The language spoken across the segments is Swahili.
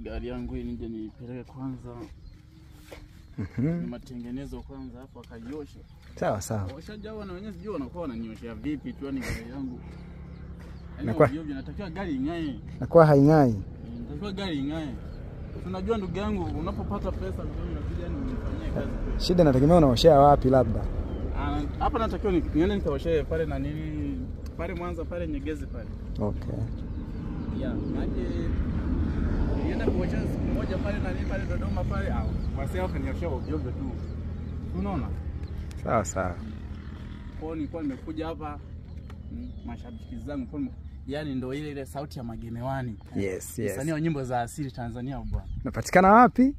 Gari yangu hii nije nipeleke kwanza. Ni matengenezo kwanza hapo akaiosha. Sawa sawa. Washajawa na wenyewe sijui wanakuwa wananioshia vipi tu yani gari yangu. Inakuwa inatakiwa gari ing'ae. Inakuwa haing'ai. Inatakiwa gari ing'ae. Tunajua ndugu yangu unapopata pesa ndio unakuja yani unifanyie kazi. Shida nategemea unaoshea wapi labda. Hapa natakiwa niende nikaoshee pale na nini pale Mwanza pale Nyegezi pale. Okay. Yeah, maji nienda kuoshea siku moja pale na nini pale Dodoma pale au wasio kanioshea ovyo tu. Unaona? Sawa sawa. Kwa nilikuwa nimekuja hapa mashabiki zangu kwa yani ndio ile sauti ya Magemewani. Yes, yes. Msanii wa nyimbo za asili Tanzania bwana. Napatikana wapi?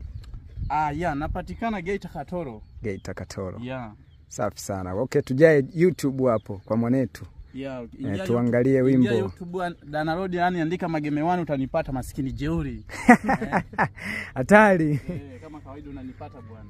Napatikana Geita Katoro. Geita Katoro. Yeah. Safi sana. Okay, tujae YouTube hapo kwa mwanetu. Yeah, tuangalie wimbo. Ingia YouTube download yani andika Magemewani utanipata maskini jeuri. Hatari. Kama kawaida unanipata bwana.